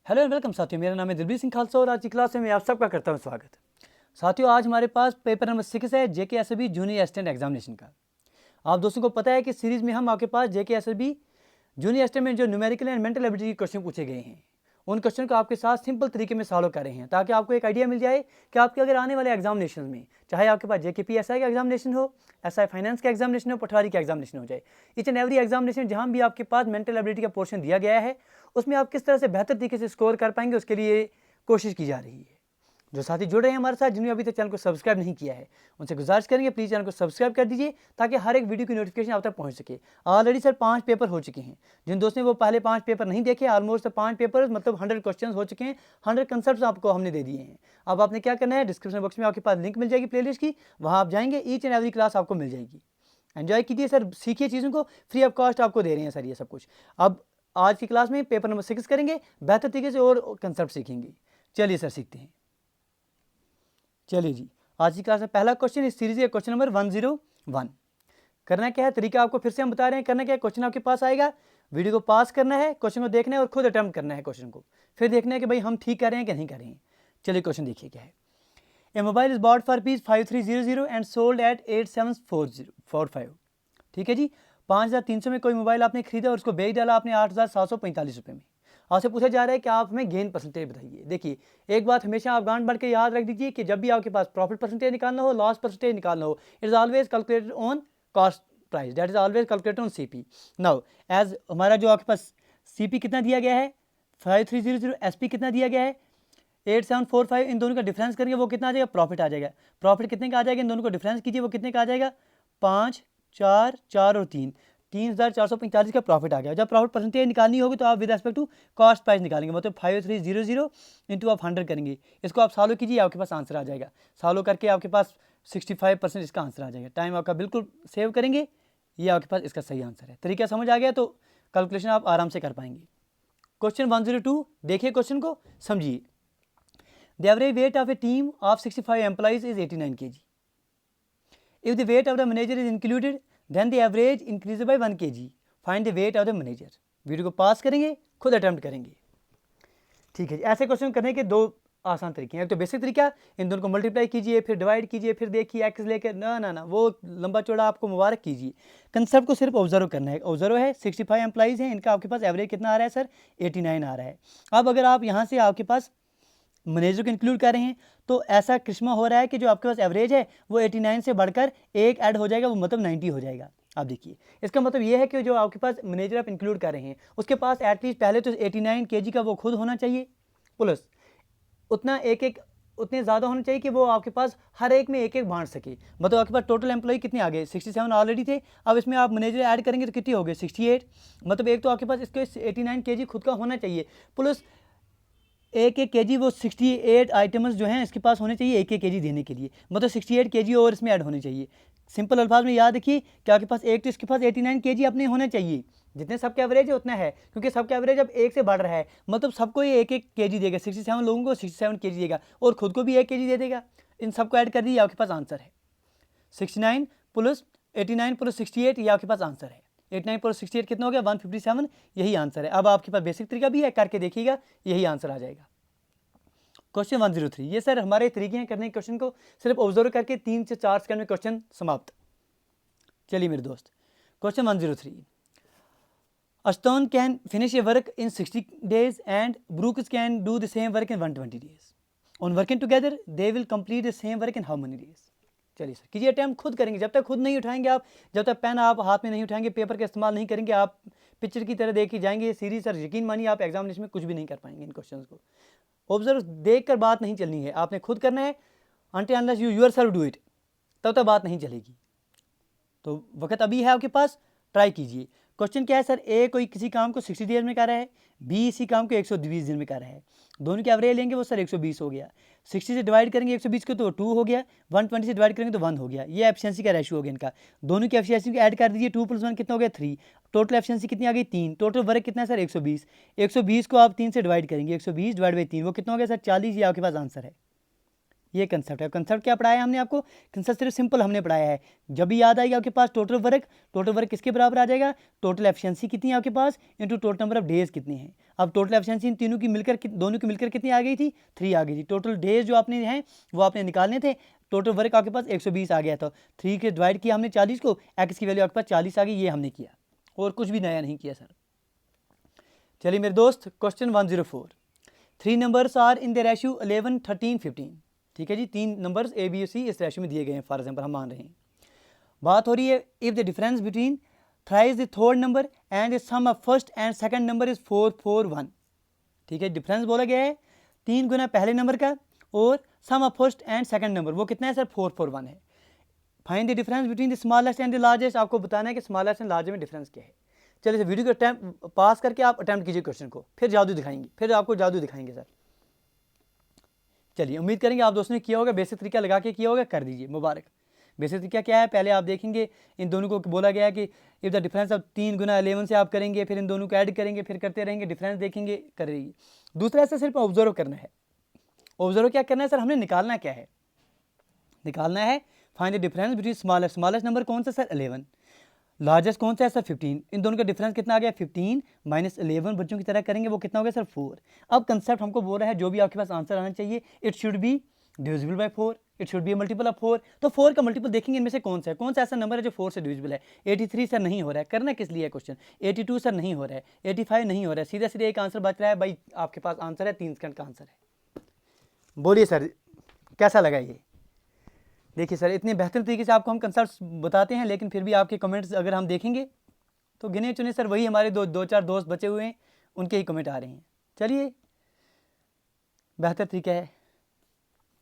Hello and welcome साथियों, मेरा नाम है दिलबीर सिंह खालसा और आज की क्लास में मैं आप सबका करता हूं स्वागत। साथियों, आज हमारे पास पेपर नंबर 6 है जेके एसएसबी जूनियर असिस्टेंट एग्जामिनेशन का। आप दोस्तों को पता है कि सीरीज में हम आपके पास जेके एसएसबी जूनियर असिस्टेंट में जो न्यूमेरिकल एंड मेंटल एबिलिटी के क्वेश्चन पूछे गए हैं उन क्वेश्चन को आपके साथ सिंपल तरीके में सॉल्व कर रहे हैं, ताकि आपको एक आइडिया मिल जाए कि आपके अगर आने वाले एग्जामिनेशन में, चाहे आपके पास जेकेपीएसआई का एग्जामिनेशन हो, एसआई फाइनेंस का एग्जामिनेशन हो, पटवारी का एग्जामिनेशन हो जाए, ईच एंड एवरी एग्जामिनेशन जहां भी आपके पास मेंटल एबिलिटी का पोर्शन दिया गया है उसमें आप किस तरह से बेहतर तरीके से स्कोर कर पाएंगे, उसके लिए कोशिश की जा रही है। जो साथी जुड़ रहे हैं हमारे साथ, जिन्होंने अभी तक चैनल को सब्सक्राइब नहीं किया है, उनसे गुजारिश करेंगे प्लीज़ चैनल को सब्सक्राइब कर दीजिए ताकि हर एक वीडियो की नोटिफिकेशन आप तक पहुंच सके। ऑलरेडी सर 5 पेपर हो चुके हैं। जिन दोस्तों ने वो पहले 5 पेपर नहीं देखे, ऑलमोस्ट 5 पेपर मतलब 100 क्वेश्चन हो चुके हैं, 100 कंसेप्ट आपको हमने दे दिए हैं। अब आपने क्या करना है, डिस्क्रिप्शन बॉक्स में आपके पास लिंक मिल जाएगी प्लेलिस्ट की, वहाँ आप जाएंगे, ईच एंड एवरी क्लास आपको मिल जाएगी। एंजॉय कीजिए सर, सीखिए चीज़ों को, फ्री ऑफ कॉस्ट आपको दे रहे हैं सर ये सब कुछ। अब आज की क्लास में पेपर नंबर 6 करेंगे, बेहतर तरीके से और कंसेप्ट सीखेंगे। चलिए सर सीखते हैं। चलिए जी, आज की क्लास में पहला क्वेश्चन इस सीरीज का क्वेश्चन नंबर 101। करना क्या है, तरीका आपको फिर से हम बता रहे हैं। करना क्या है, क्वेश्चन आपके पास आएगा, वीडियो को पास करना है, क्वेश्चन को देखना है और खुद अटेम्प्ट करना है क्वेश्चन को, फिर देखना है कि भाई हम ठीक कर रहे हैं कि नहीं कर रहे हैं। चलिए क्वेश्चन देखिए क्या है। A mobile is bought for piece 5300 and sold at 8745। ठीक है जी, 5300 में कोई मोबाइल आपने खरीदा और उसको बेच डाला आपने 8745 रुपये में। आपसे पूछा जा रहा है कि आप हमें गेन परसेंटेज बताइए। देखिए, एक बात हमेशा आप गांठ बढ़ के याद रख दीजिए कि जब भी आपके पास प्रॉफिट परसेंटेज निकालना हो, लॉस परसेंटेज निकालना हो, it is always calculated on cost price, that is always calculated on CP. Now as हमारा जो आपके पास सीपी कितना दिया गया है 5300, एसपी कितना दिया गया है 8745, इन दोनों का डिफरेंस करेंगे वो कितना आ जाएगा, प्रॉफिट आ जाएगा। प्रॉफिट कितने का आ जाएगा, इन दोनों को डिफरेंस कीजिए वो कितने का आ जाएगा, 5, 4, 4 और 3, 3445 का प्रॉफिट आ गया। जब प्रॉफिट परसेंटेज निकालनी होगी तो आप with respect to cost price निकालेंगे, मतलब 5300 इंटू आप 100 करेंगे। इसको आप सॉल्व कीजिए, आपके पास आंसर आ जाएगा। सॉल्व करके आपके पास 65% इसका आंसर आ जाएगा। टाइम आपका बिल्कुल सेव करेंगे, ये आपके पास इसका सही आंसर है। तरीका समझ आ गया तो कैलकुलेशन आप आराम से कर पाएंगे। क्वेश्चन 102 देखिए, क्वेश्चन को समझिए। The average weight of A team of 65 employees is 89 kg. If the weight of the manager is included, then the average increases by 1 kg. Find the weight of the manager. Video को पास करेंगे, खुद attempt करेंगे। ठीक है जी, ऐसे question करने के दो आसान तरीके हैं। एक तो बेसिक तरीका, इन दोनों को मल्टीप्लाई कीजिए, फिर डिवाइड कीजिए, फिर देखिए एक्स लेकर, ना वो लंबा चौड़ा आपको मुबारक कीजिए। कंसेप्ट को सिर्फ ऑब्जर्व करना है। ऑब्जर्व है 65 एम्प्लॉइज़ हैं, इनका आपके पास एवरेज कितना आ रहा है सर, 89 आ रहा है। अब अगर आप यहाँ से आपके पास मैनेजर को इंक्लूड कर रहे हैं तो ऐसा करिश्मा हो रहा है कि जो आपके पास एवरेज है वो 89 से बढ़कर एक ऐड हो जाएगा, वो मतलब 90 हो जाएगा। आप देखिए, इसका मतलब ये है कि जो आपके पास मैनेजर आप इंक्लूड कर रहे हैं उसके पास एटलीस्ट पहले तो 89 kg का वो खुद होना चाहिए, प्लस उतना एक उतने ज़्यादा होना चाहिए कि वो आपके पास हर एक में एक बांट सके। मतलब आपके पास टोटल एम्प्लॉय कितने आ गए, 67 ऑलरेडी थे, अब इसमें आप मैनेजर ऐड करेंगे तो कितने हो गए, 68। मतलब एक तो आपके पास इसके 89 kg खुद का होना चाहिए, प्लस एक kg वो 68 आइटम्स जो हैं इसके पास होने चाहिए एक kg देने के लिए, मतलब 68 kg और इसमें ऐड होने चाहिए। सिंपल अल्फाज में याद रखिए कि आपके पास एक तो इसके पास 89 kg अपने होने चाहिए, जितने सबके एवरेज है उतना है, क्योंकि सबका एवरेज अब एक से बढ़ रहा है, मतलब सबको ये एक kg देगा। 67 लोगों को 67 kg देगा और खुद को भी 1 kg दे देगा। इन सबको ऐड कर दिए, आपके पास आंसर है 69 प्लस 89 प्लस 68, ये आपके पास आंसर है। 89 प्लस 68 कितना हो गया, 157, यही आंसर है। अब आपके पास बेसिक तरीका भी है, करके देखिएगा, यही आंसर आ जाएगा। क्वेश्चन 103, ये सर हमारे तरीके हैं करने के क्वेश्चन को, सिर्फ ऑब्जर्व करके 3 से 4 सेकंड में क्वेश्चन समाप्त। चलिए मेरे दोस्त, question 103, Aston can finish a work in 60 days and Brooks can do the same work in 120 days. On working together they will complete the same work in how many days. चलिए sir कीजिए, attempt खुद करेंगे। जब तक खुद नहीं उठाएंगे आप, जब तक पेन आप हाथ में नहीं उठाएंगे, पेपर का इस्तेमाल नहीं करेंगे, आप पिक्चर की तरह देख के जाएंगे ये सीरीज, सर यकीन मानिए आप एग्जामिनेशन में कुछ भी नहीं कर पाएंगे। इन क्वेश्चंस को ऑब्जर्व देख कर बात नहीं चलनी है, आपने खुद करना है। Until unless you yourself do it, तब तक बात नहीं चलेगी। तो वक्त अभी है आपके पास, ट्राई कीजिए। क्वेश्चन क्या है सर, ए कोई किसी काम को 60 डेज में कर रहा है, बी इसी काम को 120 दिन में कर रहा है। दोनों के एवरेज लेंगे वो सर 120 हो गया। 60 से डिवाइड करेंगे 120 को तो 2 हो गया, 120 से डिवाइड करेंगे तो 1 हो गया। ये एफिशिएंसी का रेशियो हो गया इनका। दोनों की एफिशिएंसी को ऐड कर दीजिए, 2 + 1 कितना हो गया, 3। टोटल एफिशिएंसी कितनी आ गई, 3। टोटल वर्क कितना है सर, 120। 120 को आप 3 से डिवाइड करेंगे, 120 डिवाइड बाई 3 वो कितना हो गया सर, 40। ये आपके पास आंसर है। ये कंसेप्ट है। कंसेप्ट क्या पढ़ाया हमने आपको? कंसेप्ट सिर्फ सिंपल हमने पढ़ाया है। जब भी याद आएगा आपके पास टोटल वर्क किसके बराबर आ जाएगा? टोटल एफिशिएंसी कितनी है आपके पास into total number of days कितने हैं। अब टोटल एफिशिएंसी इन तीनों की मिलकर दोनों की मिलकर कितनी आ गई थी? 3 आ गई थी। टोटल डेज जो आपने हैं वो आपने निकालने थे। टोटल वर्क आपके पास 120 आ गया था। 3 के डिवाइड किया हमने 40 को, एक्स की वैल्यू आपके पास 40 आ गई। ये हमने किया और कुछ भी नया नहीं किया सर। चलिए मेरे दोस्त, question 104। 3 numbers are in the ratio 11, 13, 15। ठीक है जी, 3 नंबर्स ए बी सी इस रेशियो में दिए गए हैं। फॉर एग्जाम्पल हम मान रहे हैं, बात हो रही है if the difference between thrice the third number and the sum of first and second number is 4, 4, 1। ठीक है, डिफरेंस बोला गया है 3 गुना पहले नंबर का और sum of first and second number वो कितना है सर? 4, 4, 1 है। Find the difference between the smallest and the largest. आपको बताना है कि स्मॉलेस्ट एंड लार्जेस्ट में डिफरेंस क्या है। चलिए वीडियो को अटैम्प्ट पास करके आप अटैम्प्ट कीजिए क्वेश्चन को, फिर जादू दिखाएंगे, फिर आपको जादू दिखाएंगे सर। चलिए उम्मीद करेंगे आप दोस्तों ने किया होगा, बेसिक तरीका लगा के किया होगा, कर दीजिए, मुबारक। बेसिक तरीका क्या है? पहले आप देखेंगे इन दोनों को बोला गया है कि इफ़ द डिफरेंस अब 3 गुना 11 से आप करेंगे, फिर इन दोनों को ऐड करेंगे, फिर करते रहेंगे, डिफरेंस देखेंगे, कर रही। दूसरा ऐसा सिर्फ ऑब्जर्व करना है। ऑब्जर्व क्या करना है सर? हमने निकालना क्या है? निकालना है find the difference between smallest number कौन सा सर? 11। लार्जेस्ट कौन सा है सर? 15। इन दोनों का डिफरेंस कितना आ गया? 15 माइनस 11 बच्चों की तरह करेंगे वो कितना हो गया सर? 4। अब कंसेप्ट हमको बोल रहा है जो भी आपके पास आंसर आना चाहिए it should be divisible by 4, it should be multiple of 4। तो 4 का मल्टीपल देखेंगे इनमें से कौन सा है? कौन सा ऐसा नंबर है जो 4 से डिविजिबल है? 83 सर नहीं हो रहा है। करना किस लिए है क्वेश्चन? 82 सर नहीं हो रहा है, 85 नहीं हो रहा है। सीधा सीधा एक आंसर बच रहा है भाई, आपके पास आंसर है 3 सेकंड का आंसर है। बोलिए सर कैसा लगा ये? देखिए सर इतने बेहतर तरीके से आपको हम कंसेप्ट बताते हैं, लेकिन फिर भी आपके कमेंट्स अगर हम देखेंगे तो गिने चुने सर वही हमारे दो चार दोस्त बचे हुए हैं, उनके ही कमेंट आ रहे हैं। चलिए बेहतर तरीका है।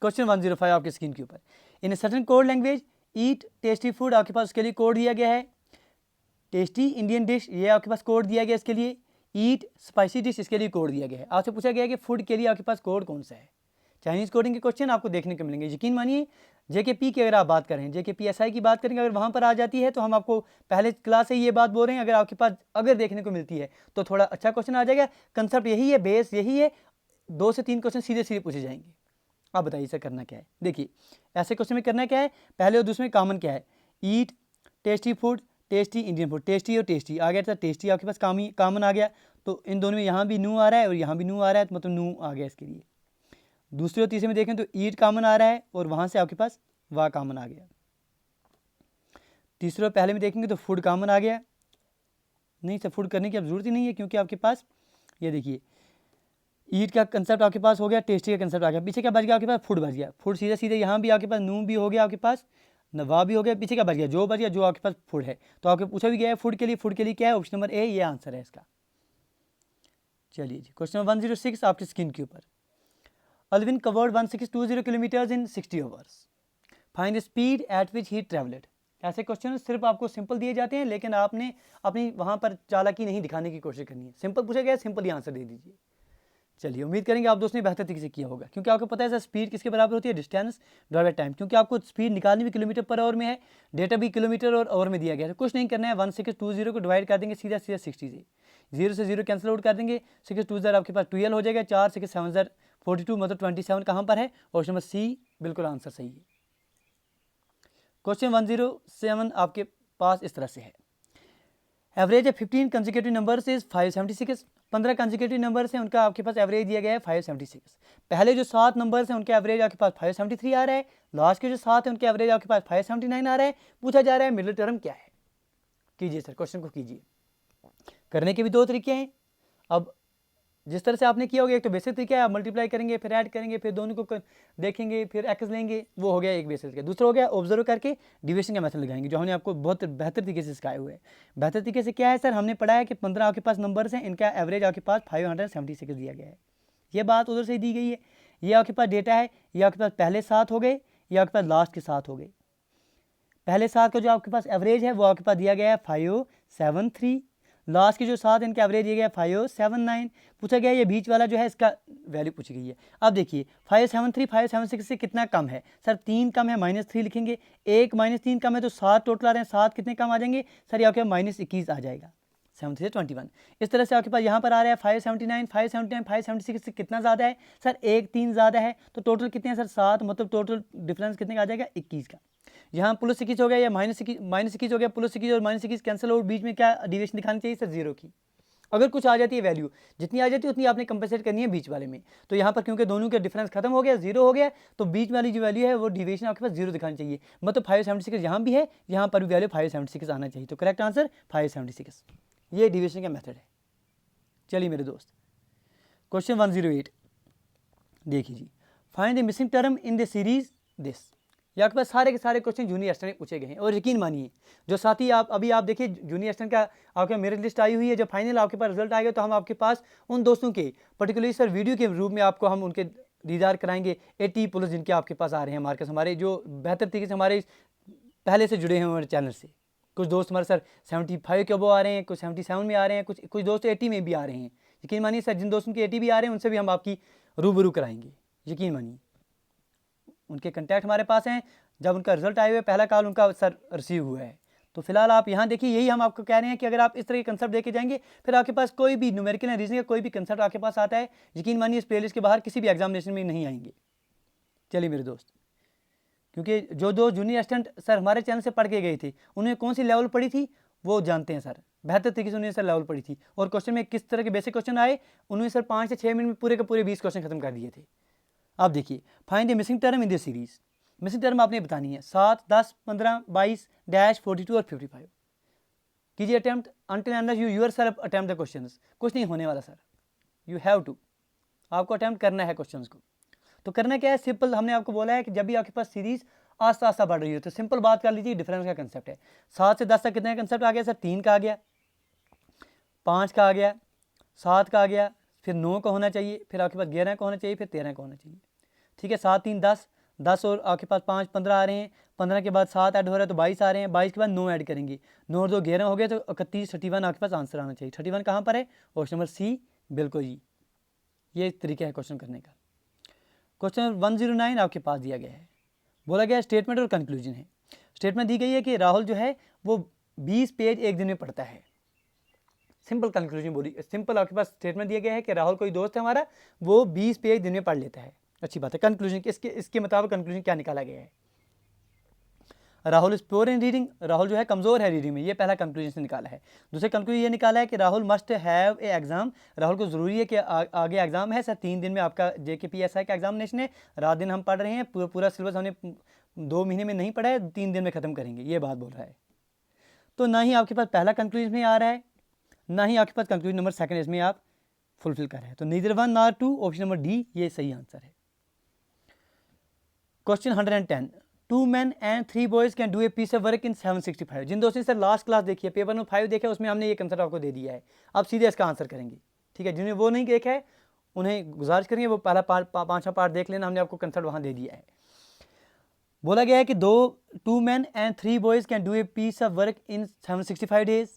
क्वेश्चन 105 आपकी स्क्रीन के ऊपर। In certain code language eat tasty food, आपके पास उसके लिए कोड दिया गया है। टेस्टी इंडियन डिश, ये आपके पास कोड दिया गया इसके लिए। ईट स्पाइसी डिश, इसके लिए कोड दिया गया है। आपसे पूछा गया है कि फूड के लिए आपके पास कोड कौन सा है। चाइनीज़ कोडिंग के क्वेश्चन आपको देखने को मिलेंगे। यकीन मानिए जेकेपी की अगर आप बात करें, जेकेपी एसआई की बात करेंगे, अगर वहाँ पर आ जाती है तो हम आपको पहले क्लास से ये बात बोल रहे हैं, अगर आपके पास अगर देखने को मिलती है तो थोड़ा अच्छा क्वेश्चन आ जाएगा। कंसेप्ट यही है, बेस यही है, 2 से 3 क्वेश्चन सीधे सीधे पूछे जाएंगे। आप बताइए इसे करना क्या है? देखिए ऐसे क्वेश्चन में करना क्या है, पहले और दूसरे में कॉमन क्या है? Eat tasty food, tasty Indian food, tasty और टेस्टी आ गया था। टेस्टी आपके पास कॉमन आ गया, तो इन दोनों में यहाँ भी नू आ रहा है और यहाँ भी नू आ रहा है, तो मतलब नू आ गया इसके लिए। दूसरे और तीसरे में देखें तो ईट कॉमन आ रहा है और वहाँ से आपके पास वाह कॉमन आ गया। तीसरे और पहले में देखेंगे तो फूड कॉमन आ गया। नहीं सर फूड करने की अब जरूरत ही नहीं है, क्योंकि आपके पास ये देखिए ईट का कंसेप्ट आपके पास हो गया, टेस्टी का कंसेप्ट आ गया। पीछे क्या बच गया आपके पास? फूड बच गया। फूड सीधे सीधे यहाँ भी आपके पास नू भी हो गया, आपके पास नवा भी हो गया। पीछे क्या बच गया? जो बच गया, जो आपके पास फूड है। तो आपके पूछा भी गया है फूड के लिए, फूड के लिए क्या है? ऑप्शन नंबर ए, ये आंसर है इसका। चलिए जी क्वेश्चन 106 आपकी स्क्रीन के ऊपर। Alvin covered 1620 kilometers in 60 hours. Find the speed at which he traveled. ऐसे क्वेश्चन सिर्फ आपको सिंपल दिए जाते हैं, लेकिन आपने अपनी वहाँ पर चालाकी नहीं दिखाने की कोशिश करनी है। सिंपल पूछा गया, सिंपल ही आंसर दे दीजिए। चलिए उम्मीद करेंगे आप दोस्तों ने बेहतर तरीके से किया होगा, क्योंकि आपको पता है सर स्पीड किसके बराबर होती है? Distance divide by time. क्योंकि आपको स्पीड निकालनी भी किलोमीटर पर आवर में है, डेटा भी किलोमीटर और आवर में दिया गया है। कुछ नहीं करना है, 1620 को डिवाइड कर देंगे सीधा सीधा 60 से, 0 से 0 कैंसिल आउट कर देंगे। 6 आपके पास 12 हो जाएगा, 4 6 7 42 मतलब 27 कहाँ पर है? ऑप्शन नंबर सी बिल्कुल आंसर सही है। क्वेश्चन 107 आपके पास इस तरह से है। Average 15 consecutive numbers is 576। 15 consecutive numbers हैं, उनका आपके पास एवरेज दिया गया है 576। पहले जो 7 नंबर्स हैं उनके एवरेज आपके पास 573 आ रहा है। लास्ट के जो 7 हैं उनके एवरेज आपके पास 579 आ रहा है। पूछा जा रहा है मिडिल टर्म क्या है? कीजिए सर, क्वेश्चन को कीजिए। करने के भी 2 तरीके हैं। अब जिस तरह से आपने किया होगा, एक तो बेसिक तरीका है, आप मल्टीप्लाई करेंगे, फिर ऐड करेंगे, फिर दोनों को देखेंगे, फिर एक्स लेंगे, वो हो गया एक बेसिक तरीका। दूसरा हो गया ऑब्जर्व करके डिविजन का मेथड लगाएंगे, जो हमने आपको बहुत बेहतर तरीके से सिखाए हुए हैं। बेहतर तरीके से क्या है सर? हमने पढ़ा है कि 15 आपके पास नंबर्स हैं, इनका एवरेज आपके पास 576 दिया गया है। ये बात उधर से ही दी गई है। ये आपके पास डेटा है, ये आपके पास पहले 7 हो गए, ये आपके पास लास्ट के 7 हो गए। पहले 7 का जो आपके पास एवरेज है वो आपके पास दिया गया है 573। लास्ट के जो 7 इनका एवरेज दिया गया 579। पूछा गया ये बीच वाला जो है इसका वैल्यू पूछी गई है। अब देखिए 573 576 से कितना कम है सर? 3 कम है, -3 लिखेंगे। 1 -3 कम है तो 7 टोटल आ रहे हैं, 7 कितने कम आ जाएंगे सर? यहाँ पे -21 आ जाएगा। 70 से 21। इस तरह से आपके पास यहाँ पर आ रहा है 579, 579, 576 से कितना ज़्यादा है सर, 1 3 ज़्यादा है, तो टोटल कितने हैं सर 7, मतलब टोटल डिफरेंस कितने का आ जाएगा 21 का। यहाँ प्लस 21 हो गया या माइनस 21 हो गया, प्लस 21 और माइनस 21 कैंसिल और बीच में क्या डिविएशन दिखानी चाहिए सर 0 की। अगर कुछ आ जाती है वैल्यू, जितनी आ जाती है उतनी आपने कंपेंसेट करनी है बीच वाले में। तो यहाँ पर क्योंकि दोनों का डिफरेंस खत्म हो गया, 0 हो गया, तो बीच वाली जो वैल्यू है वो डिविएशन आपके पास 0 दिखानी चाहिए। मतलब 576 यहाँ भी है, यहाँ पर भी वैल्यू 576 आना चाहिए। तो करेक्ट आंसर 576, ये डिविएशन का मेथड है। चलिए मेरे दोस्त, क्वेश्चन 108 देखिए जी, find the missing term in the series this. ये आपके पास सारे के सारे क्वेश्चन जूनियर असिस्टेंट में पूछे गए हैं। और यकीन मानिए जो साथी आप अभी आप देखिए जूनियर असिस्टेंट का आपके मेरिट लिस्ट आई हुई है, जब फाइनल आपके पास रिजल्ट आएगा तो हम आपके पास उन दोस्तों के पर्टिकुलरली सर वीडियो के रूप में आपको हम उनके दीदार कराएंगे 80 प्लस जिनके आपके पास आ रहे हैं मार्क्स, हमारे जो बेहतर तरीके से हमारे पहले से जुड़े हैं हमारे चैनल से। कुछ दोस्त हमारे सर 75 के अबव आ रहे हैं, कुछ 77 में आ रहे हैं, कुछ दोस्त 80 में भी आ रहे हैं। यकीन मानिए सर जिन दोस्तों के 80 भी आ रहे हैं उनसे भी हम आपकी रूबरू कराएंगे, यकीन मानिए। उनके कंटैक्ट हमारे पास हैं, जब उनका रिजल्ट आए हुए पहला कॉल उनका सर रिसीव हुआ है। तो फिलहाल आप यहाँ देखिए, यही हम आपको कह रहे हैं कि अगर आप इस तरह के कंसेप्ट देके जाएंगे फिर आपके पास कोई भी न्यूमेरिकल या रीजनिंग का कोई भी कंसेप्ट आपके पास आता है, यकीन मानिए इस प्लेलिस्ट के बाहर किसी भी एग्जामिनेशन में नहीं आएंगे। चलिए मेरे दोस्त, क्योंकि जो दो जूनियर असिस्टेंट सर हमारे चैनल से पढ़ के गए थे उन्हें कौन सी लेवल पढ़ी थी वो जानते हैं सर, बेहतर तरीके से उन्हें सर लेवल पढ़ी थी। और क्वेश्चन में किस तरह के बेसिक क्वेश्चन आए, उन्होंने सर 5 से 6 मिनट में पूरे के पूरे 20 क्वेश्चन खत्म कर दिए थे। आप देखिए, find the missing term in this series. Missing term आपने बतानी है 7, 10, 15, 22, डैश 42 और 55। कीजिए attempt until unless you yourself attempt the questions. कुछ नहीं होने वाला सर, यू हैव टू, आपको अटैम्प्ट करना है क्वेश्चंस को। तो करना क्या है, सिंपल हमने आपको बोला है कि जब भी आपके पास सीरीज आस्ता आस्ता बढ़ रही हो तो सिंपल बात कर लीजिए, डिफरेंस का कंसेप्ट है। 7 से 10 तक कितने का कंसेप्ट आ गया सर, 3 का आ गया, 5 का आ गया, 7 का आ गया, फिर 9 का होना चाहिए, फिर आपके पास 11 का होना चाहिए, फिर 13 का होना चाहिए। ठीक है, 7 3 10, 10 और आपके पास 5 15 आ रहे हैं, 15 के बाद 7 ऐड हो रहा है तो 22 आ रहे हैं, 22 के बाद 9 ऐड करेंगे, 9 और 2 11 हो गया, तो 31 31 आपके पास आंसर आना चाहिए। 31 कहाँ पर है, ऑप्शन नंबर सी, बिल्कुल जी, ये तरीका है क्वेश्चन करने का। क्वेश्चन 109 आपके पास दिया गया है, बोला गया स्टेटमेंट और कंक्लूजन है। स्टेटमेंट दी गई है कि राहुल जो है वो 20 पेज एक दिन में पढ़ता है। सिंपल कंक्लूजन बोली, सिंपल आपके पास स्टेटमेंट दिया गया है कि राहुल कोई दोस्त है हमारा, वो 20 पेज दिन में पढ़ लेता है। अच्छी बात है। कंक्लूजन इसके मुताबिक कंक्लूजन क्या निकाला गया है, Rahul is poor in reading, Rahul जो है कमज़ोर है रीडिंग में, ये पहला कंक्लूजन से निकाला है। दूसरा कंक्लूजन ये निकाला है कि Rahul must have a exam, Rahul को ज़रूरी है कि आगे एग्जाम है सर, 3 दिन में आपका JKPSI का एग्जामिनेशन है, रात दिन हम पढ़ रहे हैं, पूरा सिलेबस हमने 2 महीने में नहीं पढ़ा है, 3 दिन में ख़त्म करेंगे, ये बात बोल रहा है। तो ना ही आपके पास पहला कंक्लूजन में आ रहा है, ना ही आपके पास कंक्लूजन नंबर 2 इसमें आप फुलफिल कर रहे हैं। तो neither 1 nor 2, option number D ये सही आंसर है। Question 110, 2 men and 3 boys can do a piece of work in 765। जिन दोस्तों ने सर लास्ट क्लास देखी है, पेपर नंबर 5 देखा है, उसमें हमने ये कंसेप्ट आपको दे दिया है, आप सीधे इसका आंसर करेंगे। ठीक है, जिन्हें वो नहीं देखा है उन्हें गुजारिश करेंगे वो पहला पाँचवा पार्ट देख लेना, हमने आपको कंसेप्ट वहाँ दे दिया है। बोला गया है कि 2 men and 3 boys can do a piece of work in 765 days,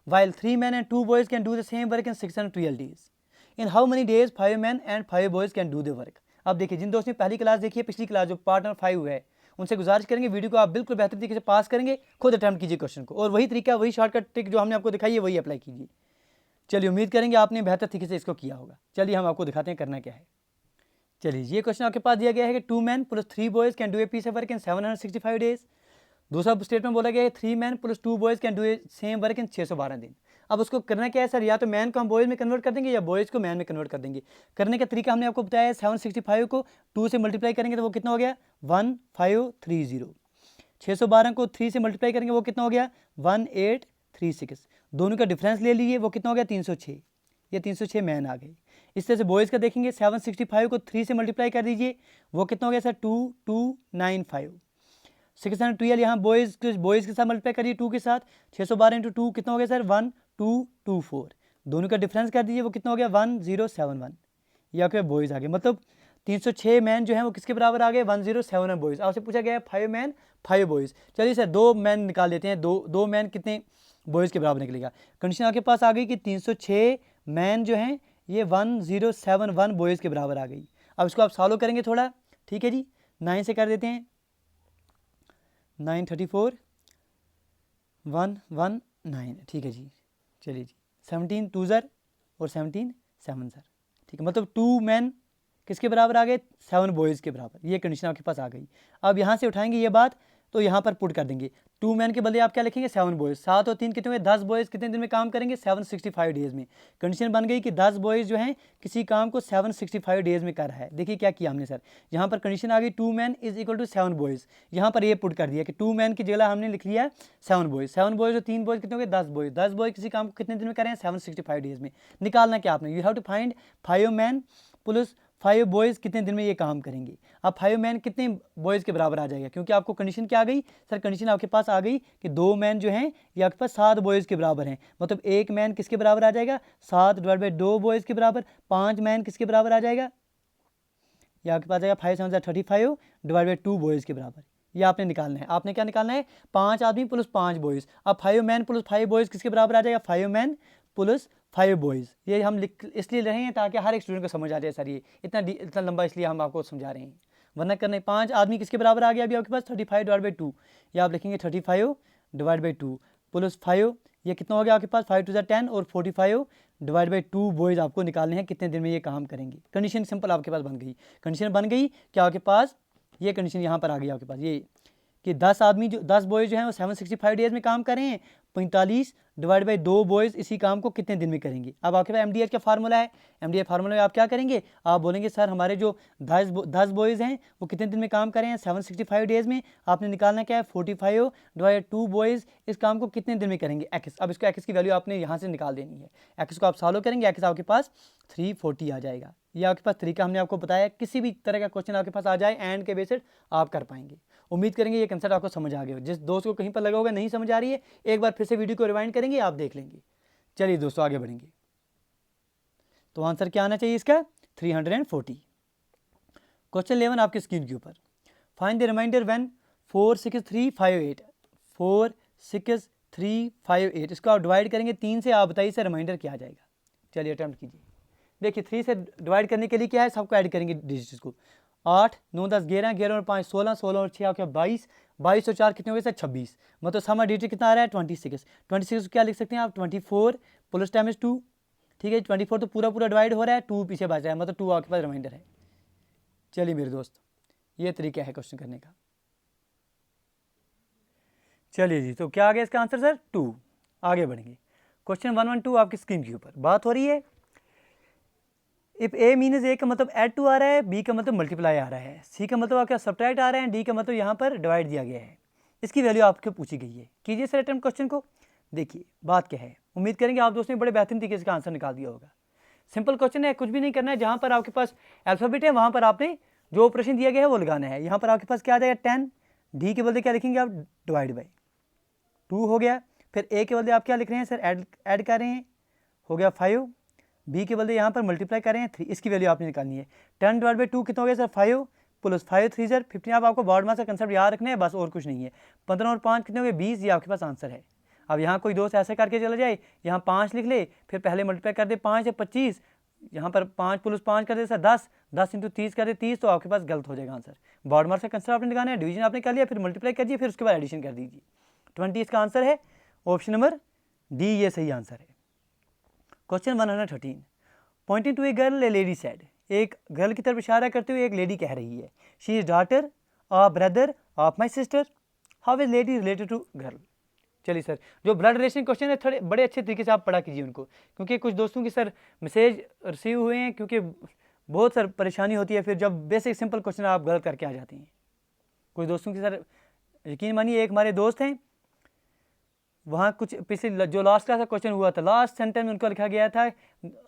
while 3 men and 2 boys can do the same work in 612 days. In how many days 5 men and 5 boys can do the work? अब देखिए, जिन दोस्तों ने पहली class देखी है, पिछली class जो part number 5 है, उनसे गुजारिश करेंगे वीडियो को आप बिल्कुल बेहतर तरीके से पास करेंगे, खुद अटैम्प्ट कीजिए क्वेश्चन को, और वही तरीका, वही शॉर्टकट ट्रिक जो हमने आपको दिखाई है वही अप्लाई कीजिए। चलिए, उम्मीद करेंगे आपने बेहतर तरीके से इसको किया होगा। चलिए हम आपको दिखाते हैं करना क्या है। चलिए, ये क्वेश्चन आपके पास दिया गया है कि 2 men plus 3 boys can do a piece of work in 765 days। दूसरा स्टेटमेंट बोला गया है 3 men plus 2 boys can do a same work in 612 दिन। अब उसको करना क्या है सर, या तो मैन को हम बॉयज़ में कन्वर्ट कर देंगे या बॉयज़ को मैन में कन्वर्ट कर देंगे। करने का तरीका हमने आपको बताया है, 765 को 2 से मल्टीप्लाई करेंगे तो वो कितना हो गया 1530। 612 को 3 से मल्टीप्लाई करेंगे वो कितना हो गया 1836। दोनों का डिफरेंस ले लीजिए, वो कितना हो गया 306, ये 306 मैन आ गए। इस तरह से बॉयज़ का देखेंगे, 765 को 3 से मल्टीप्लाई कर दीजिए, वो कितना हो गया सर 2295। 612 यहाँ बॉयज़ के साथ मल्टीप्लाई करिए 2 के साथ, 612 इंटू 2 कितना हो गया सर 1224। दोनों का डिफरेंस कर दीजिए, वो कितना हो गया 1071। ये आपके बॉयज़ आ गए, मतलब 306 मैन जो है वो किसके बराबर आ गए 1071 बॉयज़। आपसे पूछा गया है 5 मैन 5 बॉयज़। चलिए सर 2 मैन निकाल लेते हैं, दो मैन कितने बॉयज़ के बराबर निकलेगा। कंडीशन आपके पास आ गई कि 306 मैन जो हैं ये 1071 बॉयज़ के बराबर आ गई। अब इसको आप सॉल्व करेंगे थोड़ा, ठीक है जी, 9 से कर देते हैं, 934 119, ठीक है जी। चलिए जी, 17 2 ज़र और 17 7 ज़र, ठीक है, मतलब 2 मैन किसके बराबर आ गए, 7 बॉयज़ के बराबर, ये कंडीशन आपके पास आ गई। अब यहाँ से उठाएंगे ये बात, तो यहाँ पर पुट कर देंगे 2 मैन के बदले आप क्या लिखेंगे, 7 बॉयज़, 7 और 3 कितने हुए, 10 बॉयज़ कितने दिन में काम करेंगे, 765 डेज़ में। कंडीशन बन गई कि 10 बॉयज़ जो हैं किसी काम को 765 डेज़ में कर रहा है। देखिए क्या किया हमने सर, यहाँ पर कंडीशन आ गई 2 man is equal to 7 boys, यहाँ पर ये पुट कर दिया कि 2 मैन की जगह हमने लिख लिया 7 बॉयज़, 7 बॉयज़ और 3 बॉयज़ कितने हो गए, 10 बॉयज़, 10 बॉयज़ किसी काम को कितने दिन में करें, 765 डेज़ में। निकालना क्या आपने, you have to find 5 man plus 5 boys कितने दिन में ये काम करेंगे। अब 5 मैन कितने बॉयज़ के बराबर आ जाएगा, क्योंकि आपको कंडीशन क्या आ गई सर, कंडीशन आपके पास आ गई कि 2 मैन जो हैं ये आपके पास 7 बॉयज़ के बराबर हैं, मतलब 1 मैन किसके बराबर आ जाएगा, 7 डिवाइड बाई 2 बॉयज़ के बराबर, 5 मैन किसके बराबर आ जाएगा, ये आपके पास आएगा 5 7 35 डिवाइड बाई 2 बॉयज़ के बराबर। ये आपने निकालना है, आपने क्या निकालना है, 5 आदमी प्लस 5 बॉयज़। अब 5 मैन प्लस 5 बॉयज़ किसके बराबर आ जाएगा, 5 मैन प्लस 5 बॉयज़। ये हम इसलिए रहे हैं ताकि हर एक स्टूडेंट को समझ आ जाए सर, ये इतना लंबा इसलिए हम आपको समझा रहे हैं, वरना करने 5 आदमी किसके बराबर आ गया अभी आपके पास, 35 डिवाइड बाई 2, या आप लिखेंगे 35 डिवाइड बाई 2 प्लस 5, ये कितना हो गया आपके पास, 5 2 10 और 45 डिवाइड बाई 2 बॉयज़ आपको निकालने हैं कितने दिन में ये काम करेंगे। कंडीशन सिंपल आपके पास बन गई, कंडीशन बन गई क्या आपके पास, ये कंडीशन यहाँ पर आ गई आपके पास, ये कि 10 आदमी जो 10 बॉयज़ जो हैं वो 765 डेज़ में काम कर रहे हैं, 45 डिवाइड बाई 2 बॉयज़ इसी काम को कितने दिन में करेंगे। अब आपके पास एमडीएच का फार्मूला है, एमडीएच फार्मूला में आप क्या करेंगे, आप बोलेंगे सर हमारे जो 10 बॉयज़ हैं वो कितने दिन में काम कर रहे हैं, 765 डेज़ में। आपने निकालना क्या है, 45 डिवाइड 2 बॉयज़ इस काम को कितने दिन में करेंगे, एक्स। अब इसको एक्स की वैल्यू आपने यहाँ से निकाल देनी है, एक्स को आप सॉल्व करेंगे, एक्स आपके पास 340 आ जाएगा। ये आपके पास तरीका हमने आपको बताया, किसी भी तरह का क्वेश्चन आपके पास आ जाए एंड के बेसिस आप कर पाएंगे। उम्मीद करेंगे ये कंसेप्ट आपको समझ आ गया हो। जिस दोस्त को कहीं पर लगा होगा नहीं समझ आ रही है, एक बार फिर से वीडियो को रिवाइंड करेंगे, आप देख लेंगे। चलिए दोस्तों आगे बढ़ेंगे, तो आंसर क्या आना चाहिए इसका, 340। क्वेश्चन 11 आपकी स्क्रीन के ऊपर, फाइंड द रिमाइंडर व्हेन 4 6 3 5 8, 4 6 3 5 8, इसको आप डिवाइड करेंगे 3 से, आप बताइए सर रिमाइंडर क्या आ जाएगा। चलिए अटैम्प्ट कीजिए। देखिए 3 से डिवाइड करने के लिए क्या है, सबको ऐड करेंगे डिजिट्स को, 8 9 10 11, 11 और 5 16, 16 और 6 आपके 22, 22 और 4 कितने हो गए सर 26, मतलब समा डिजिट कितना आ रहा है 26, 26 क्या लिख सकते हैं आप, 24 प्लस टाइम इज 2, ठीक है, 24 तो पूरा पूरा डिवाइड हो रहा है, 2 पीछे बच रहा है, मतलब 2 आपके पास रिमाइंडर है। चलिए मेरे दोस्त, ये तरीका है क्वेश्चन करने का। चलिए जी, तो क्या आ गया इसका आंसर सर, 2। आगे बढ़ेंगे, क्वेश्चन 112 आपकी स्क्रीन के ऊपर बात हो रही है, इफ ए मीन्स ए का मतलब ऐड टू आ रहा है, बी का मतलब मल्टीप्लाई आ रहा है, सी का मतलब आपका सब्ट्रैक्ट आ रहा है, डी का मतलब यहाँ पर डिवाइड दिया गया है, इसकी वैल्यू आपको पूछी गई है। कीजिए सर अटेम्प्ट क्वेश्चन को, देखिए बात क्या है। उम्मीद करेंगे आप दोस्तों ने बड़े बेहतरीन तरीके से इसका आंसर निकाल दिया होगा। सिंपल क्वेश्चन है, कुछ भी नहीं करना है, जहाँ पर आपके पास अल्फाबेट है वहाँ पर आपने जो ऑपरेशन दिया गया है वो लगाना है। यहाँ पर आपके पास क्या आ जाएगा 10, डी के बदले क्या लिखेंगे आप, डिवाइड बाई 2 हो गया, फिर ए के बदले आप क्या लिख रहे हैं सर, ऐड कर रहे हैं, हो गया 5, बी के बदले यहाँ पर मल्टीप्लाई कर रहे हैं 3, इसकी वैल्यू आपने निकालनी है। 10 डिवाइड बाई 2 कितना हो गया सर, 5 प्लस 5 3 सर 15, आपको बोर्ड मास का कंसेप्ट याद रखना है बस, और कुछ नहीं है। 15 और 5 कितने हो गए 20, ये आपके पास आंसर है। अब यहाँ कोई दोस्त ऐसे करके चला जाए, यहाँ 5 लिख ले, फिर पहले मल्टीप्लाई कर दे 5 से 25, यहाँ पर 5 प्लस 5 कर दे सर 10, 10 इंटू 30 कर दे 30, तो आपके पास गलत हो जाएगा आंसर। बोर्ड मास का कंसेप्ट आपने निकालना है, डिवीजन आपने कर लिया, फिर मल्टीप्लाई कर दिए, फिर उसके बाद एडिशन कर दीजिए। 20 इसका आंसर है, ऑप्शन नंबर डी ये सही आंसर है। Question 113, pointing to a girl a lady said, एक गर्ल की तरफ इशारा करते हुए एक लेडी कह रही है, she is daughter of brother of my sister, how is lady related to girl. चलिए सर, जो ब्लड रिलेशन क्वेश्चन है थोड़े बड़े अच्छे तरीके से आप पढ़ा कीजिए उनको, क्योंकि कुछ दोस्तों की सर मैसेज रिसीव हुए हैं, क्योंकि बहुत सर परेशानी होती है फिर जब बेसिक सिंपल क्वेश्चन आप गलत करके आ जाते हैं। कुछ दोस्तों की सर यकीन मानिए, एक हमारे दोस्त हैं, वहाँ कुछ पिछले जो लास्ट क्लास का क्वेश्चन हुआ था, लास्ट सेंटेंस में उनको लिखा गया था,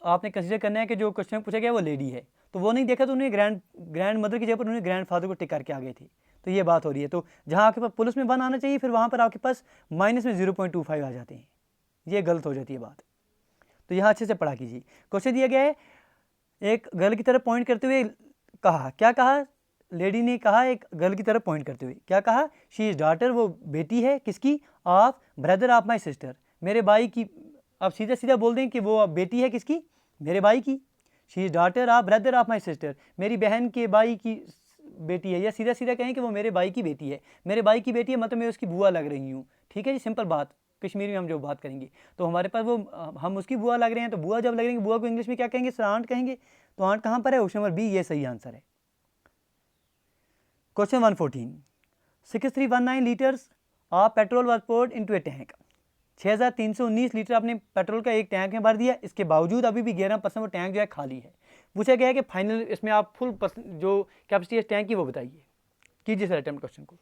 आपने कंसीडर करना है कि जो क्वेश्चन पूछा गया वो लेडी है, तो वो नहीं देखा, तो उन्हें ग्रैंड मदर की जगह पर उन्होंने ग्रैंड फादर को टिक करके आ गए थे। तो ये बात हो रही है, तो जहाँ आपके पास प्लस में 1 आना चाहिए, फिर वहाँ पर आपके पास माइनस में 0.25 आ जाते हैं, ये गलत हो जाती है बात। तो यहाँ अच्छे से पढ़ा कीजिए। क्वेश्चन दिया गया है, एक गर्ल की तरफ पॉइंट करते हुए कहा, क्या कहा, लेडी ने कहा एक गर्ल की तरफ पॉइंट करते हुए क्या कहा, शी इज़ डॉटर, वो बेटी है किसकी, of brother of my sister, मेरे भाई की। आप सीधा सीधा बोल दें कि वो बेटी है किसकी, मेरे भाई की। She is daughter of brother of my sister, मेरी बहन के भाई की बेटी है, या सीधा सीधा कहें कि वो मेरे भाई की बेटी है। मेरे भाई की बेटी है मतलब मैं उसकी बुआ लग रही हूँ, ठीक है जी, सिंपल बात। कश्मीरी में हम जो बात करेंगे, तो हमारे पास वो हम उसकी बुआ लग रहे हैं, तो बुआ जब लगेंगे, बुआ को इंग्लिश में क्या कहेंगे? सर आंट कहेंगे। तो आंट कहाँ पर है? ऑप्शन नंबर बी, ये सही आंसर है। Question 114, 6319 litres of petrol was poured into a tank. 6319 litre आपने पेट्रोल का एक टैंक में भर दिया, इसके बावजूद अभी भी 11% वो टैंक जो है खाली है। पूछा गया है कि फाइनल इसमें आप फुल जो कैपेसिटी है टैंक की वो बताइए। कीजिए सर अटेम्प्ट क्वेश्चन को,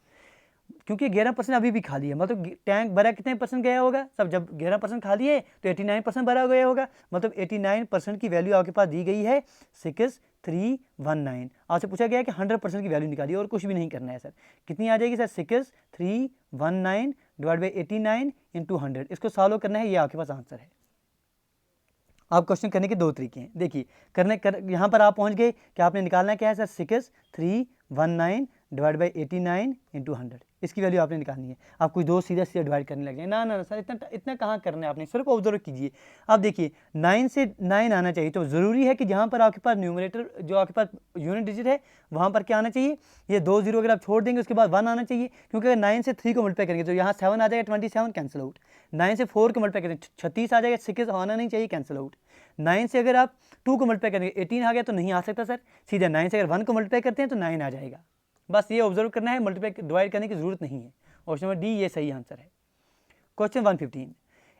क्योंकि 11% अभी भी खाली है, मतलब टैंक भरा कितने परसेंट गया होगा? सब जब 11% खाली है तो 89% भरा गया होगा, मतलब 89% की वैल्यू आपके पास दी गई है 6319। आपसे पूछा गया है कि 100% की वैल्यू निकालिए और कुछ भी नहीं करना है सर। कितनी आ जाएगी सर? 6319 डिवाइड बाई 89 इंटू 100, इसको सॉल्व करना है, ये आपके पास आंसर है। आप क्वेश्चन करने के दो तरीके हैं, देखिए यहाँ पर आप पहुँच गए कि आपने निकालना क्या है सर? 6319 डिवाइड बाई 89 इंटू 100, इसकी वैल्यू आपने निकालनी है। आप कोई दो सीधा सीधा डिवाइड करने लग जाए, ना ना सर इतना कहाँ करना है आपने, सिर्फ ऑब्जर्व कीजिए। आप देखिए 9 से 9 आना चाहिए, तो ज़रूरी है कि जहाँ पर आपके पास न्यूमरेटर जो आपके पास यूनिट डिजिट है वहाँ पर क्या आना चाहिए? ये 2 0 अगर आप छोड़ देंगे उसके बाद 1 आना चाहिए, क्योंकि अगर 9 से 3 को मल्टीप्लाई करेंगे तो यहाँ 7 आ जाएगा, 27 कैंसिल आउट। 9 से 4 को मल्टीप्लाई करेंगे 36 आ जाएगा, 6 आना नहीं चाहिए, कैंसिल आउट। 9 से अगर आप 2 को मल्टीप्लाई करेंगे 18 आ गया, तो नहीं आ सकता सर। सीधा 9 से अगर 1 को मल्टीप्लाई करते हैं तो 9 आ जाएगा। बस ये ऑब्जर्व करना है, मल्टीप्लाई डिवाइड करने की जरूरत नहीं है। ऑप्शन नंबर डी ये सही आंसर है। Question 115,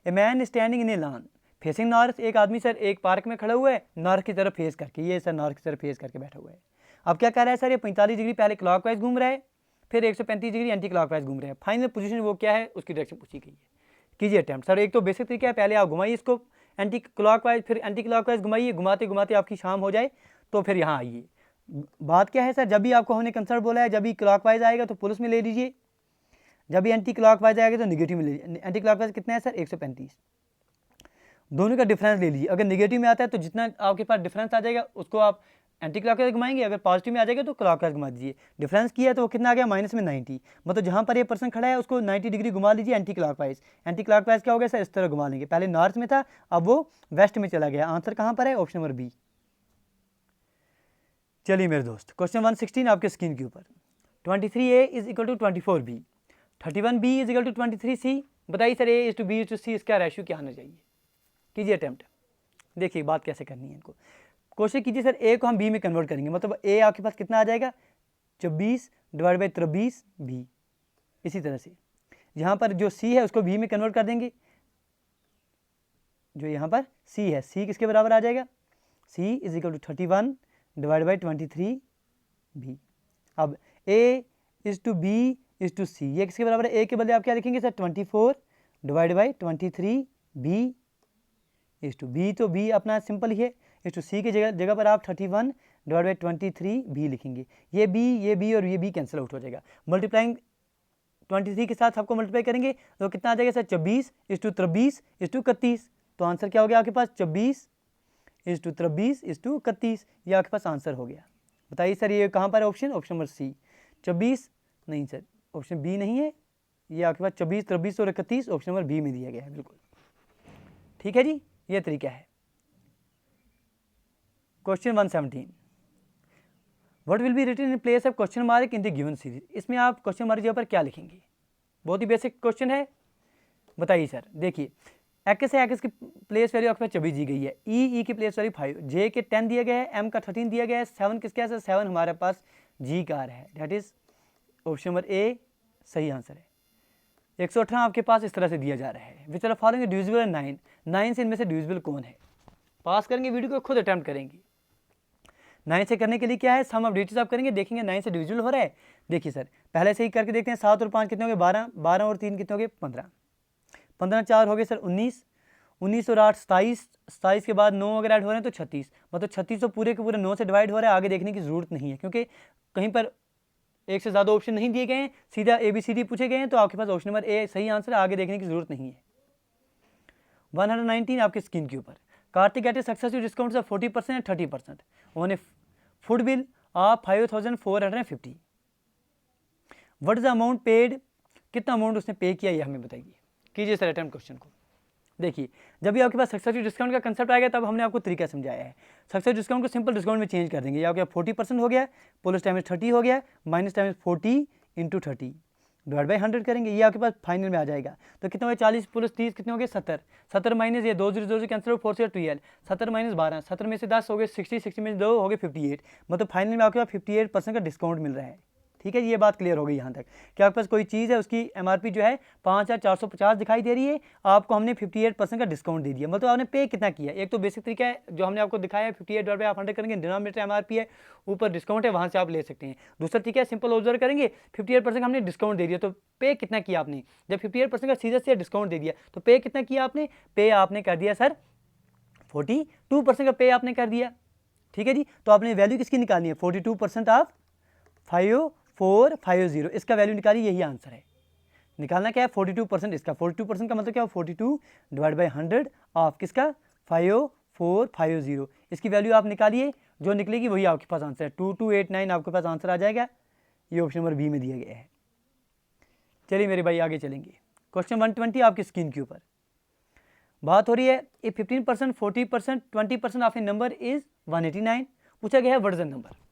a man standing in A lawn facing north. एक आदमी सर एक पार्क में खड़ा हुआ है नॉर्थ की तरफ फेस करके, ये सर नॉर्थ की तरफ फेस करके बैठा हुआ है। अब क्या कर रहा है सर? ये 45 डिग्री पहले क्लॉकवाइज घूम रहा है, फिर 135 डिग्री एंटी क्लॉकवाइज घूम रहा है। फाइनल पोजीशन वो क्या है उसकी डायरेक्शन पूछी गई है। कीजिए अटैम्प्ट सर। एक तो बेसिक तरीका है, पहले आप घुमाइए इसको एंटी क्लॉकवाइज, फिर एंटी क्लॉकवाइज घुमाइए, घुमाते घुमाते आपकी शाम हो जाए तो फिर यहाँ आइए। बात क्या है सर? जब भी आपको हमने कंसर्ट बोला है, जब भी क्लॉकवाइज आएगा तो प्लस में ले लीजिए, जब भी एंटी क्लॉकवाइज आएगा तो निगेटिव में ले लीजिए। एंटी क्लॉकवाइज कितना है सर? 135। दोनों का डिफरेंस ले लीजिए। अगर निगेटिव में आता है तो जितना आपके पास डिफरेंस आ जाएगा उसको आप एंटी क्लॉकवाइज घुमाएंगे, अगर पॉजिटिव में आ जाएगा तो क्लॉकवाइज घुमा दीजिए। डिफरेंस किया तो वो कितना आ गया? माइनस में 90। मतलब जहाँ पर ये पर्सन खड़ा है उसको 90 डिग्री घुमा लीजिए एंटी क्लॉकवाइज। एंटी क्लॉकवाइज क्या हो गया सर? इस तरह घुमा लेंगे। पहले नॉर्थ में था, अब वो वेस्ट में चला गया। आंसर कहाँ पर है? Option number B. चलिए मेरे दोस्त, क्वेश्चन 116 आपके स्क्रीन के ऊपर। 23A is equal to 24B, 31B is equal to 23C। बताइए sir A is to B is to C इसका रेशियो क्या आना चाहिए? कीजिए अटैम्प्ट। देखिए बात कैसे करनी है इनको। कोशिश कीजिए सर A को हम B में कन्वर्ट करेंगे, मतलब A आपके पास कितना आ जाएगा? 24 डिवाइड बाई 23B। इसी तरह से यहाँ पर जो C है उसको B में कन्वर्ट कर देंगे। जो यहाँ पर C है, C किसके बराबर आ जाएगा? C is equal to 31 divide by 23B। अब A is to B is to C, ये किसके बराबर है? A के बदले आप क्या लिखेंगे sir? 24 divide by 23B is to B, तो B अपना सिंपल ही है। इज टू C की जगह पर आप 31 डिवाइड बाई 23B लिखेंगे। ये B और ये B कैंसिल आउट हो जाएगा। मल्टीप्लाइंग 23 के साथ आपको मल्टीप्लाई करेंगे तो कितना आ जाएगा sir? 24 is to 23 is to 31। तो आंसर क्या हो गया आपके पास? 24 इज टू 23 इज टू 31, ये आपके पास आंसर हो गया। बताइए सर ये कहाँ पर है ऑप्शन? Option number C. 24 नहीं सर, ऑप्शन बी नहीं है, ये आपके पास 24 23 और 31 ऑप्शन नंबर बी में दिया गया है। बिल्कुल ठीक है जी, ये तरीका है। Question 117, what will be written in place of question mark in the given series. इसमें आप क्वेश्चन मार्क के ऊपर क्या लिखेंगे? बहुत ही बेसिक क्वेश्चन है। बताइए सर। देखिए एक्स है, एक्स की प्लेस वैल्यू आपके पास 24 दी गई है, ई की प्लेस वैल्यू 5, जे के 10 दिया गया है, एम का 13 दिया गया है, 7 किसका है सर? 7 हमारे पास जी का है, that is option number A सही आंसर है। 118 आपके पास इस तरह से दिया जा रहा है। विच आर फॉलोइंग डिविजिबल है 9, 9 से इनमें से डिविजिबल कौन है? पास करेंगे वीडियो को, खुद अटैम्प्ट करेंगे। 9 से करने के लिए क्या है? सम ऑफ डिजिट्स आप करेंगे, देखेंगे 9 से डिविजिबल हो रहा है। देखिए सर पहले से ही करके देखते हैं। 7 और 5 कितने हो गए? 12, 12 और 3 कितने हो गए? 15, 15 4 हो गए सर 19, 19 और 8 27, 27 के बाद 9 अगर ऐड हो रहे हैं तो 36, मतलब 36 तो पूरे के पूरे 9 से डिवाइड हो रहा है। आगे देखने की जरूरत नहीं है क्योंकि कहीं पर एक से ज़्यादा ऑप्शन नहीं दिए गए हैं, सीधा ABCD पूछे गए हैं, तो आपके पास ऑप्शन नंबर ए सही आंसर है। आगे देखने की जरूरत नहीं है। 119 आपके स्क्रीन के ऊपर। Kartik get successful discount of 40% and 30% on A food bill of 5450। What is the amount paid? कितना अमाउंट उसने पे किया ये हमें बताइए। कीजिए सर अटेम्प्ट क्वेश्चन को। देखिए जब भी आपके पास सक्सेसफुल डिस्काउंट का कंसेप्ट आएगा तब हमने आपको तरीका समझाया है। सक्सेसफुल डिस्काउंट को सिंपल डिस्काउंट में चेंज कर देंगे। या 40% हो गया, प्लस टाइम्स 30 हो गया, minus times 40 into 30। Divide by 100 करेंगे, ये आपके पास फाइनल में आ जाएगा। तो कितना हो गया 40 प्लस 30 कितने हो गए 70, 70 माइनस ये 2 0 0 से कैंसिल हो 4 से 12, 70 माइनस 12, 70 में से 10 हो गए 60, 60 में 2 हो गए 58, मतलब फाइनल में आपके पास 58% का डिस्काउंट मिल रहा है। ठीक है, ये बात क्लियर हो गई यहाँ तक कि आपके पास कोई चीज़ है उसकी एमआरपी जो है 5450 दिखाई दे रही है, आपको हमने 58% का डिस्काउंट दे दिया, मतलब आपने पे कितना किया। एक तो बेसिक तरीका है जो हमने आपको दिखाया है 58 डिवाइड बाई आप 100 करेंगे, डिनोमिनेटर एमआरपी है ऊपर डिस्काउंट है वहाँ से आप ले सकते हैं। दूसरा तरीका है सिंपल ऑब्जर्व करेंगे 58% हमने डिस्काउंट दे दिया, तो पे कितना किया आपने, जब 58% का सीधा से डिस्काउंट दे दिया तो पे कितना किया आपने, पे आपने कर दिया सर 42% का पे आपने कर दिया। ठीक है जी, तो आपने वैल्यू किसकी निकालनी है 42% ऑफ 5450, इसका वैल्यू निकालिए, यही आंसर है। निकालना क्या है 42%, इसका 42% का मतलब क्या हो 42 डिवाइड बाई 100 ऑफ किसका 5450, इसकी वैल्यू आप निकालिए, जो निकलेगी वही आपके पास आंसर है 2289 आपके पास आंसर आ जाएगा। ये ऑप्शन नंबर बी में दिया गया है। चलिए मेरे भाई आगे चलेंगे, क्वेश्चन 120 आपकी स्क्रीन के ऊपर बात हो रही है। ए 15%, 40%, 20% ऑफ ए नंबर इज 189, पूछा गया है वर्जन नंबर।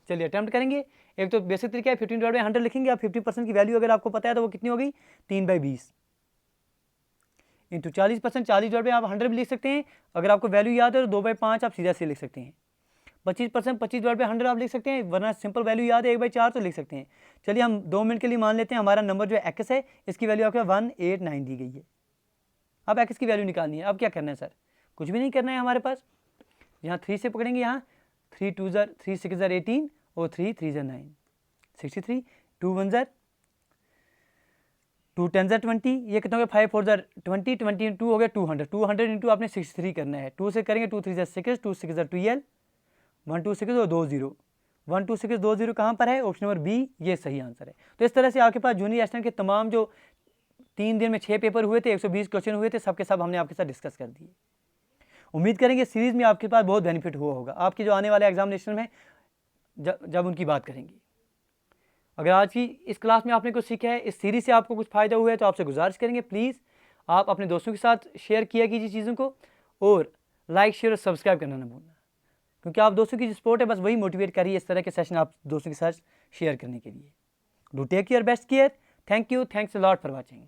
चलिए अटैम्प्ट करेंगे। एक तो बेसिक तरीका है 15 डिवाइड बाई 100 लिखेंगे, आप 50% की वैल्यू अगर आपको पता है तो वो कितनी हो गई 3/20 इंटू 40%, 40 डिवाइड बाई आप 100 भी लिख सकते हैं, अगर आपको वैल्यू याद है तो 2/5 आप सीधा से लिख सकते हैं। 25%, 25 डिवाइड बाई 100 आप लिख सकते हैं, वरना सिंपल वैल्यू याद है 1/4 तो लिख सकते हैं। चलिए हम 2 मिनट के लिए मान लेते हैं हमारा नंबर जो है x है, इसकी वैल्यू आपके 189 दी गई है। अब x की वैल्यू निकालनी है। अब क्या करना है सर, कुछ भी नहीं करना है हमारे पास, यहाँ 3 से पकड़ेंगे, यहाँ 3 2 3 6 18 और 3 3 9 63, 2 1 2 10 20, ये कितना हो गया 5 4 20, 20 2 हो गया 200, 200 इंटू आपने 63 करना है, 2 से करेंगे 2 3 6, 2 6 12, 1 2 6 और 2 0, 1 2 6 2 0 कहाँ पर है, ऑप्शन नंबर बी, ये सही आंसर है। तो इस तरह से आपके पास जूनियर असिस्टेंट के तमाम जो 3 दिन में 6 पेपर हुए थे, 120 क्वेश्चन हुए थे, सबके सब हमने आपके साथ डिस्कस कर दिए। उम्मीद करेंगे सीरीज़ में आपके पास बहुत बेनिफिट हुआ होगा आपके जो आने वाले एग्जामिनेशन में जब उनकी बात करेंगे। अगर आज की इस क्लास में आपने कुछ सीखा है, इस सीरीज़ से आपको कुछ फ़ायदा हुआ है, तो आपसे गुजारिश करेंगे प्लीज़ आप अपने दोस्तों के साथ शेयर किया कीजिए चीज़ों को, और लाइक शेयर और सब्सक्राइब करना ना भूलना, क्योंकि आप दोस्तों की जो सपोर्ट है बस वही मोटिवेट करिए इस तरह के सेशन आप दोस्तों के साथ शेयर करने के लिए। Do take your best care. Thank you, thanks a lot for watching.